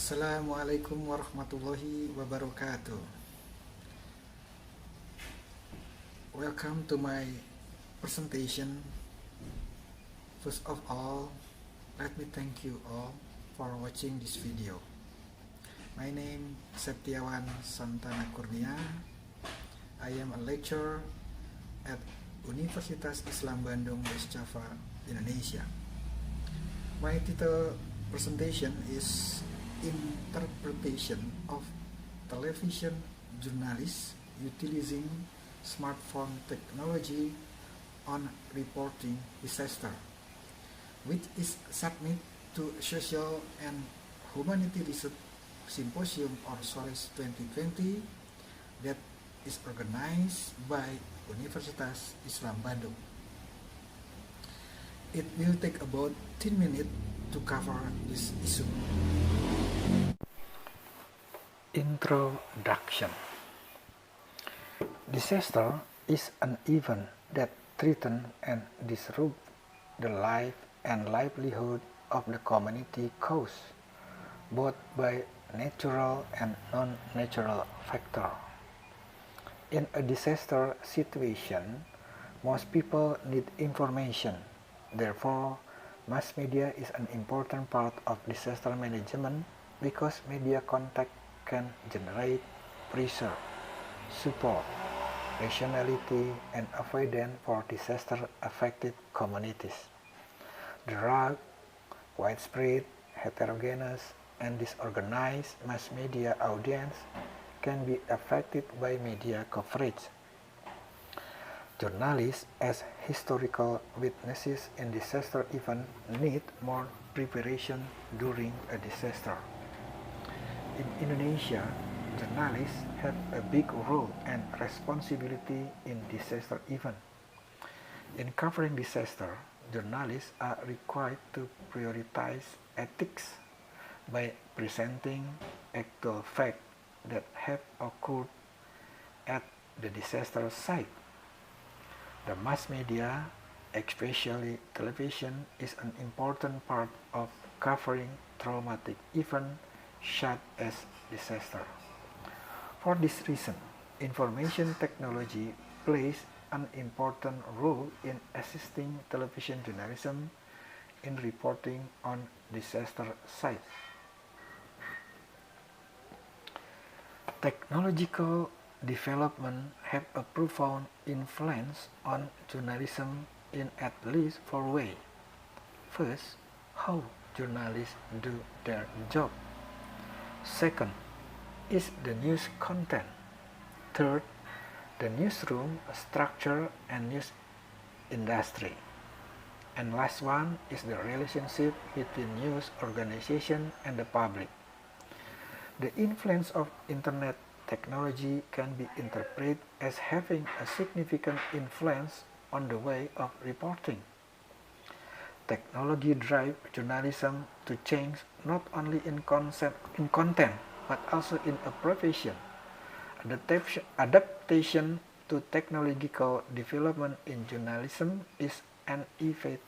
Assalamualaikum warahmatullahi wabarakatuh. Welcome to my presentation. First of all, let me thank you all for watching this video. My name is Septiawan Santana Kurnia. I am a lecturer at Universitas Islam Bandung, West Java, Indonesia. My title presentation is Interpretation of Television Journalists Utilizing Smartphone Technology on Reporting Disaster, which is submitted to Social and Humanity Research Symposium or SORES 2020 that is organized by Universitas Islam Bandung. It will take about 10 minutes to cover this issue. Introduction. Disaster is an event that threatens and disrupts the life and livelihood of the community caused both by natural and non-natural factors. In a disaster situation, most people need information. Therefore, mass media is an important part of disaster management because media contact can generate pressure, support, rationality, and avoidance for disaster-affected communities. The rough, widespread, heterogeneous, and disorganized mass media audience can be affected by media coverage. Journalists, as historical witnesses in disaster events, need more preparation during a disaster. In Indonesia, journalists have a big role and responsibility in disaster events. In covering disaster, journalists are required to prioritize ethics by presenting actual facts that have occurred at the disaster site. The mass media, especially television, is an important part of covering traumatic events such as disaster. For this reason, information technology plays an important role in assisting television journalism in reporting on disaster sites. Technological development have a profound influence on journalism in at least four ways. First, how journalists do their job. Second, is the news content. Third, the newsroom structure and news industry. And last one is the relationship between news organization and the public. The influence of internet technology can be interpreted as having a significant influence on the way of reporting. Technology drives journalism to change not only in content, but also in a profession. Adaptation to technological development in journalism is inevitable.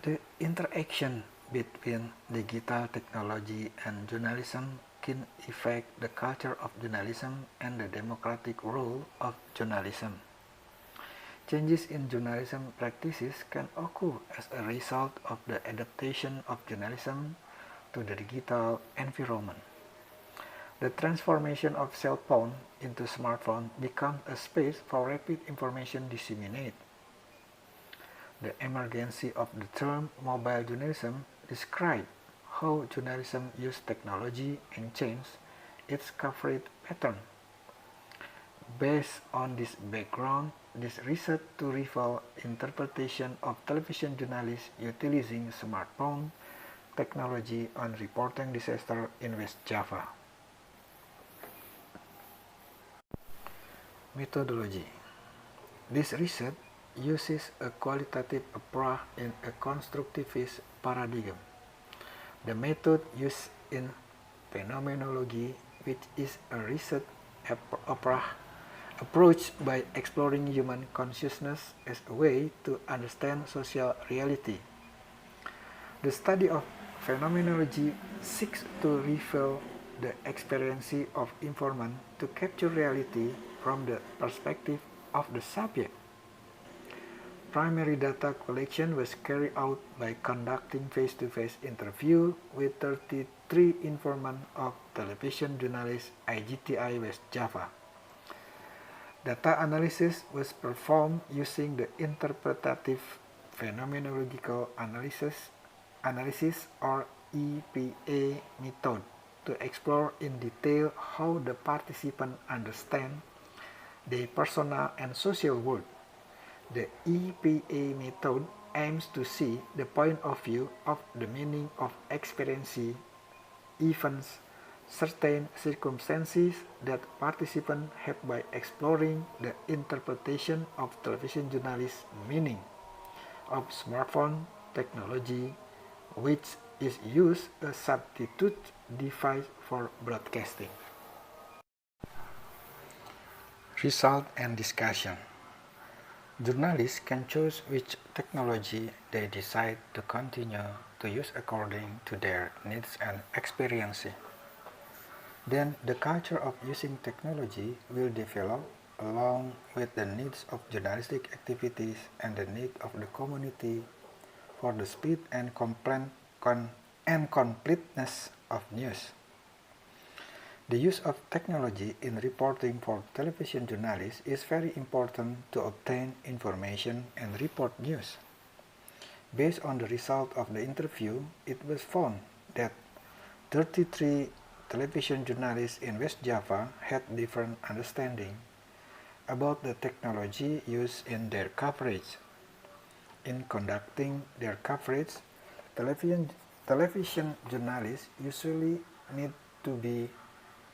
The interaction between digital technology and journalism can affect the culture of journalism and the democratic role of journalism. Changes in journalism practices can occur as a result of the adaptation of journalism to the digital environment. The transformation of cell phone into smartphone becomes a space for rapid information disseminate. The emergence of the term mobile journalism describes how journalism uses technology and changes its coverage pattern. Based on this background, this research to reveal interpretation of television journalists utilizing smartphone technology on reporting disaster in West Java. Methodology. This research uses a qualitative approach in a constructivist paradigm. The method used in phenomenology, which is a research approach by exploring human consciousness as a way to understand social reality. The study of phenomenology seeks to reveal the experience of informant to capture reality from the perspective of the subject. Primary data collection was carried out by conducting face-to-face interview with 33 informants of television journalist IGTI West Java. Data analysis was performed using the interpretative phenomenological analysis or EPA method to explore in detail how the participants understand their personal and social world. The EPA method aims to see the point of view of the meaning of experiencing events, certain circumstances that participants have by exploring the interpretation of television journalists' meaning of smartphone technology, which is used as a substitute device for broadcasting. Result and discussion. Journalists can choose which technology they decide to continue to use according to their needs and experience. Then the culture of using technology will develop along with the needs of journalistic activities and the need of the community for the speed and completeness of news. The use of technology in reporting for television journalists is very important to obtain information and report news. Based on the result of the interview, it was found that 33 television journalists in West Java had different understanding about the technology used in their coverage. In conducting their coverage, television journalists usually need to be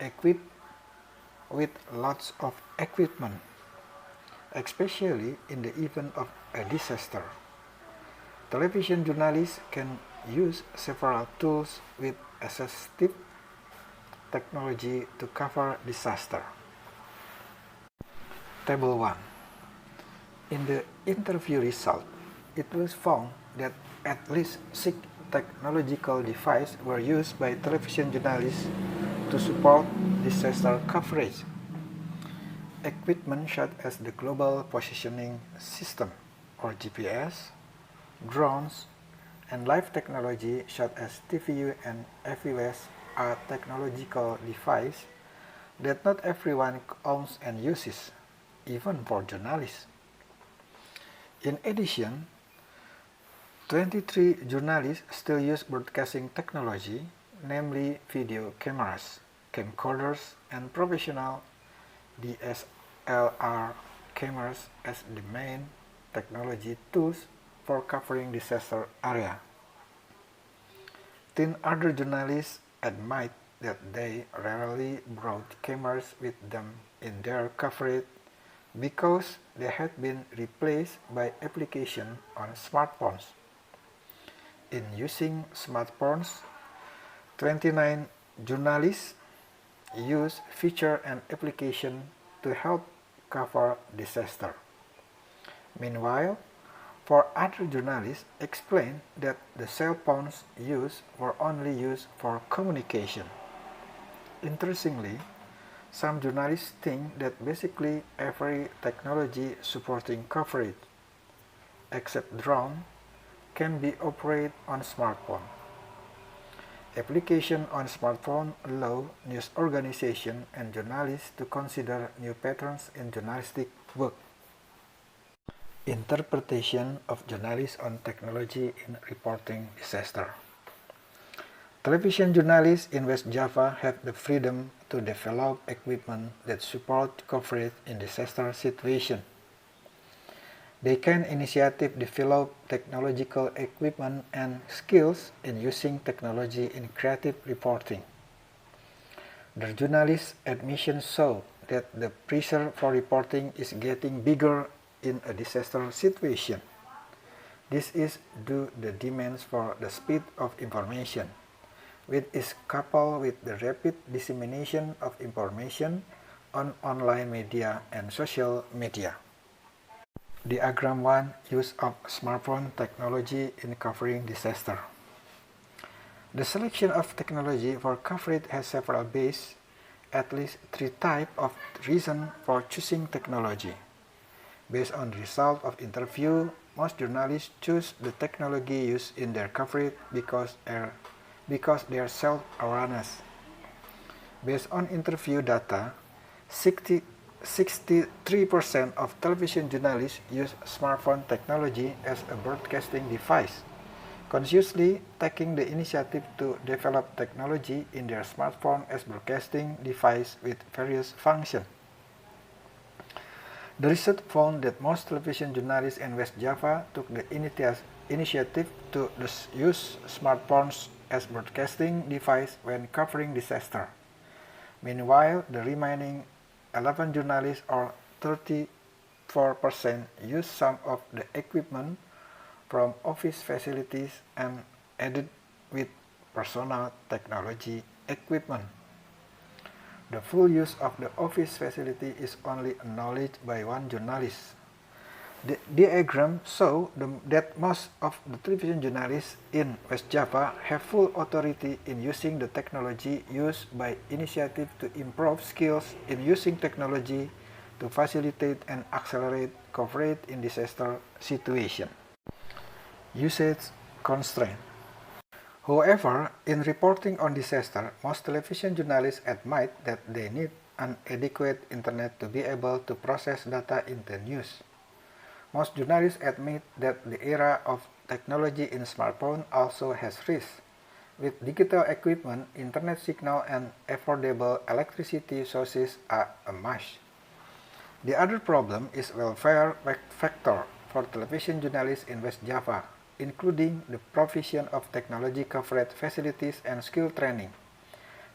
equipped with lots of equipment, especially in the event of a disaster. Television journalists can use several tools with assistive technology to cover disaster. Table 1. In the interview result, it was found that at least 6 technological devices were used by television journalists to support disaster coverage. Equipment such as the Global Positioning System or GPS, drones, and live technology such as TVU and FVS are technological devices that not everyone owns and uses, even for journalists. In addition, 23 journalists still use broadcasting technology, namely video cameras, camcorders, and professional DSLR cameras as the main technology tools for covering disaster area. 10 other journalists admit that they rarely brought cameras with them in their coverage because they had been replaced by applications on smartphones. In using smartphones, 29 journalists use features and applications to help cover disaster. Meanwhile, 4 other journalists explained that the cell phones used were only used for communication. Interestingly, some journalists think that basically every technology supporting coverage, except drone, can be operated on smartphone. Application on smartphone allow news organizations and journalists to consider new patterns in journalistic work. Interpretation of journalists on technology in reporting disaster. Television journalists in West Java have the freedom to develop equipment that support coverage in disaster situations. They can initiative develop technological equipment and skills in using technology in creative reporting. The journalists' admissions show that the pressure for reporting is getting bigger in a disaster situation. This is due to the demands for the speed of information, which is coupled with the rapid dissemination of information on online media and social media. Diagram 1. Use of smartphone technology in covering disaster. The selection of technology for coverage has several bases, at least 3 types of reasons for choosing technology. Based on the result of interview, most journalists choose the technology used in their coverage because their self-awareness. Based on interview data, 63% of television journalists use smartphone technology as a broadcasting device, consciously taking the initiative to develop technology in their smartphone as broadcasting device with various functions. The research found that most television journalists in West Java took the initiative to use smartphones as broadcasting device when covering disaster. Meanwhile, the remaining 11 journalists, or 34%, used some of the equipment from office facilities and added with personal technology equipment. The full use of the office facility is only acknowledged by one journalist. The diagram shows that most of the television journalists in West Java have full authority in using the technology used by initiative to improve skills in using technology to facilitate and accelerate coverage in disaster situation. Usage constraint. However, in reporting on disaster, most television journalists admit that they need an adequate internet to be able to process data in the news. Most journalists admit that the era of technology in smartphone also has risks. With digital equipment, internet signal and affordable electricity sources are a must. The other problem is welfare factor for television journalists in West Java, including the provision of technology coverage facilities and skill training,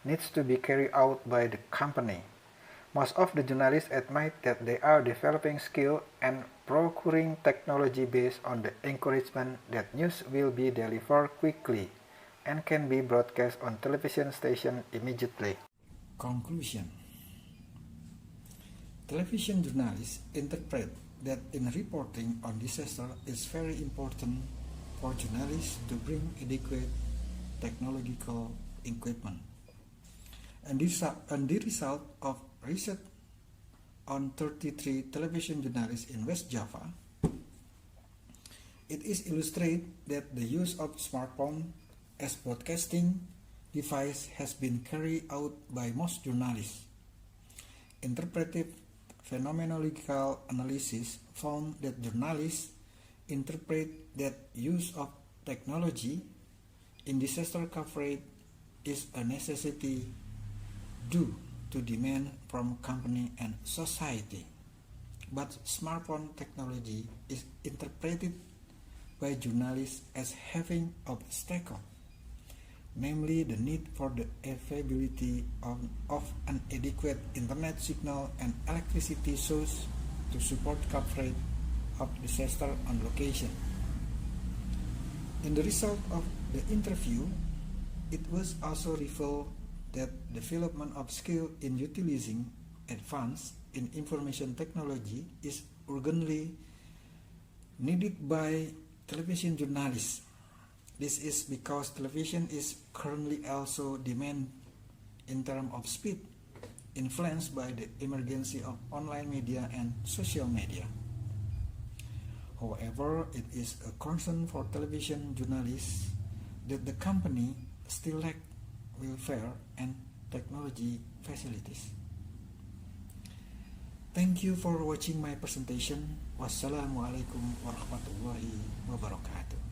needs to be carried out by the company. Most of the journalists admit that they are developing skill and procuring technology based on the encouragement that news will be delivered quickly and can be broadcast on television station immediately. Conclusion. Television journalists interpret that in reporting on disaster it's very important for journalists to bring adequate technological equipment. And the result of research on 33 television journalists in West Java, it is illustrated that the use of smartphone as broadcasting device has been carried out by most journalists. Interpretive phenomenological analysis found that journalists interpret that use of technology in disaster coverage is a necessity due to demand from company and society. But smartphone technology is interpreted by journalists as having obstacle, namely the need for the availability of an adequate internet signal and electricity source to support coverage of disaster on location. In the result of the interview, it was also revealed that development of skill in utilizing advanced in information technology is urgently needed by television journalists. This is because television is currently also demanded in terms of speed, influenced by the emergence of online media and social media. However, it is a concern for television journalists that the company still lack welfare and technology facilities. Thank you for watching my presentation. Wassalamualaikum warahmatullahi wabarakatuh.